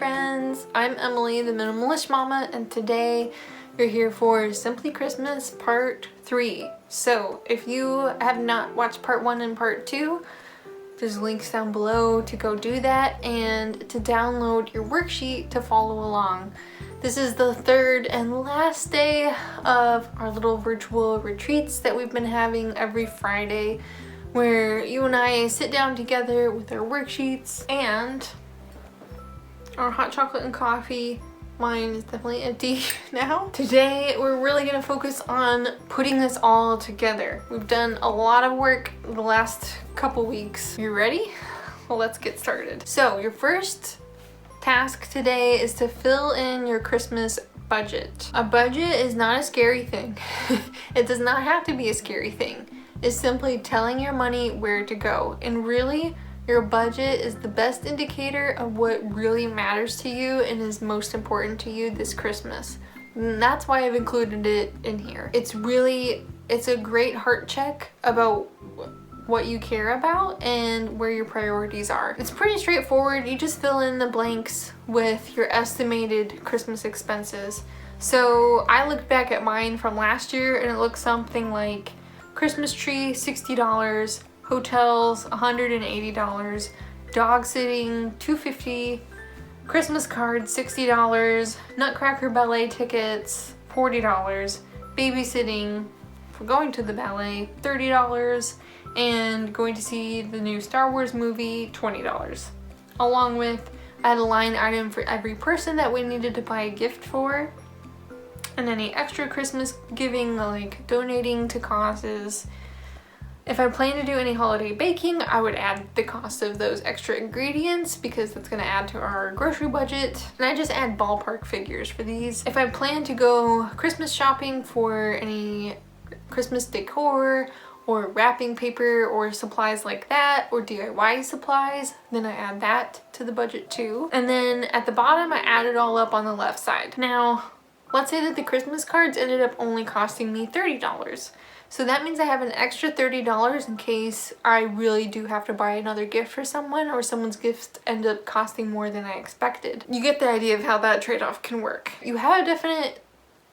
friends, I'm Emily, the Minimalist Mama, and today you're here for Simply Christmas Part 3. So if you have not watched Part 1 and Part 2, there's links down below to go do that and to download your worksheet to follow along. This is the third and last day of our little virtual retreats that we've been having every Friday, where you and I sit down together with our worksheets and our hot chocolate and coffee. Mine is definitely empty now. Today, we're really gonna focus on putting this all together. We've done a lot of work the last couple weeks. You ready? Well, let's get started. So, your first task today is to fill in your Christmas budget. A budget is not a scary thing. It does not have to be a scary thing. It's simply telling your money where to go. And really, your budget is the best indicator of what really matters to you and is most important to you this Christmas. And that's why I've included it in here. It's a great heart check about what you care about and where your priorities are. It's pretty straightforward. You just fill in the blanks with your estimated Christmas expenses. So I looked back at mine from last year and it looks something like Christmas tree, $60, hotels, $180, dog sitting, $250, Christmas cards, $60, Nutcracker ballet tickets, $40, babysitting for going to the ballet, $30, and going to see the new Star Wars movie, $20. Along with, I had a line item for every person that we needed to buy a gift for, and any extra Christmas giving, like donating to causes. If I plan to do any holiday baking, I would add the cost of those extra ingredients because that's gonna add to our grocery budget. And I just add ballpark figures for these. If I plan to go Christmas shopping for any Christmas decor or wrapping paper or supplies like that, or DIY supplies, then I add that to the budget too. And then at the bottom, I add it all up on the left side. Now, let's say that the Christmas cards ended up only costing me $30. So that means I have an extra $30 in case I really do have to buy another gift for someone or someone's gifts end up costing more than I expected. You get the idea of how that trade-off can work. You have a definite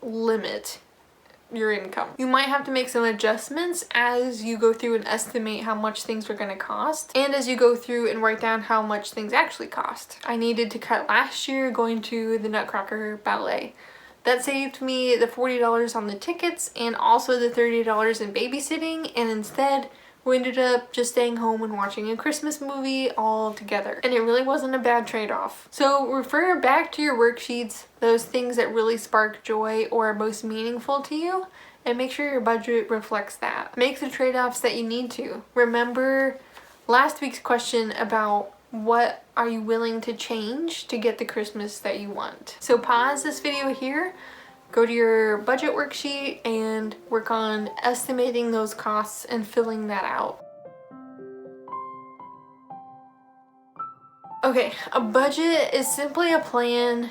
limit your income. You might have to make some adjustments as you go through and estimate how much things are going to cost, and as you go through and write down how much things actually cost. I needed to cut last year going to the Nutcracker ballet. That saved me the $40 on the tickets and also the $30 in babysitting, and instead we ended up just staying home and watching a Christmas movie all together. And it really wasn't a bad trade-off. So refer back to your worksheets, those things that really spark joy or are most meaningful to you, and make sure your budget reflects that. Make the trade-offs that you need to. Remember last week's question about what are you willing to change to get the Christmas that you want. So pause this video here, go to your budget worksheet and work on estimating those costs and filling that out. Okay, a budget is simply a plan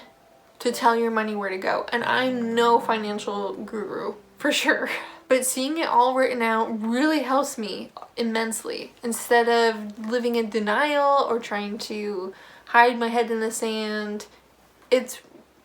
to tell your money where to go. And I'm no financial guru, for sure. But seeing it all written out really helps me immensely. Instead of living in denial or trying to hide my head in the sand, it's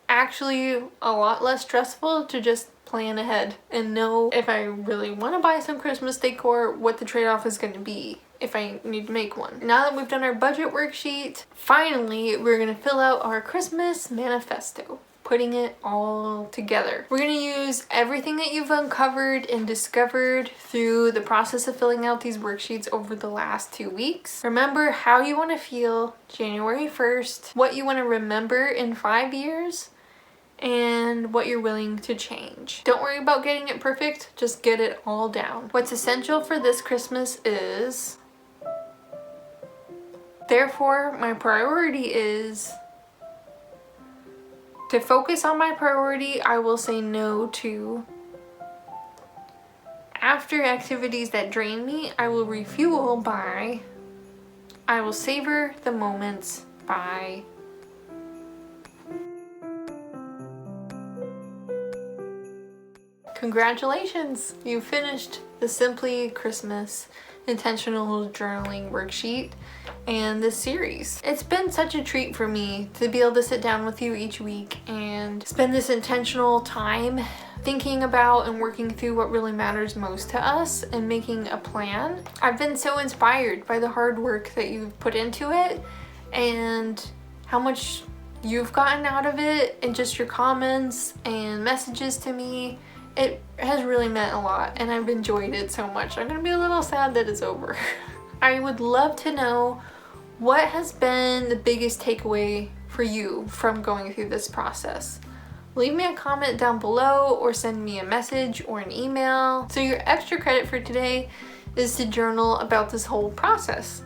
actually a lot less stressful to just plan ahead and know if I really want to buy some Christmas decor, what the trade-off is going to be if I need to make one. Now that we've done our budget worksheet, finally we're going to fill out our Christmas manifesto, putting it all together. We're going to use everything that you've uncovered and discovered through the process of filling out these worksheets over the last 2 weeks. Remember how you want to feel January 1st, what you want to remember in 5 years, and what you're willing to change. Don't worry about getting it perfect, just get it all down. What's essential for this Christmas is, therefore, my priority is to focus on my priority. I will say no to. After activities that drain me, I will refuel by. I will savor the moments by. Congratulations! You finished the Simply Christmas Intentional Journaling Worksheet and this series. It's been such a treat for me to be able to sit down with you each week and spend this intentional time thinking about and working through what really matters most to us and making a plan. I've been so inspired by the hard work that you've put into it and how much you've gotten out of it, and just your comments and messages to me. It has really meant a lot and I've enjoyed it so much. I'm gonna be a little sad that it's over. I would love to know what has been the biggest takeaway for you from going through this process. Leave me a comment down below or send me a message or an email. So your extra credit for today is to journal about this whole process.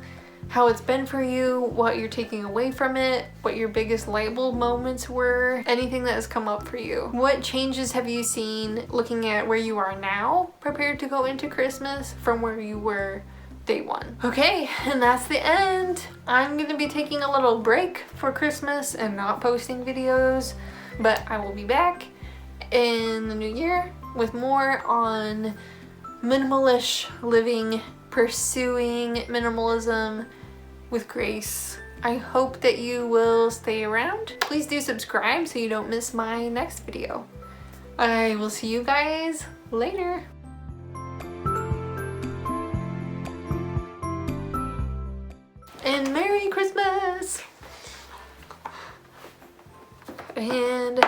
How it's been for you, what you're taking away from it, what your biggest light bulb moments were, anything that has come up for you. What changes have you seen looking at where you are now, prepared to go into Christmas, from where you were day one? Okay, and that's the end. I'm gonna be taking a little break for Christmas and not posting videos, but I will be back in the new year with more on minimalish living, pursuing minimalism with grace. I hope that you will stay around. Please do subscribe so you don't miss my next video. I will see you guys later. And Merry Christmas! And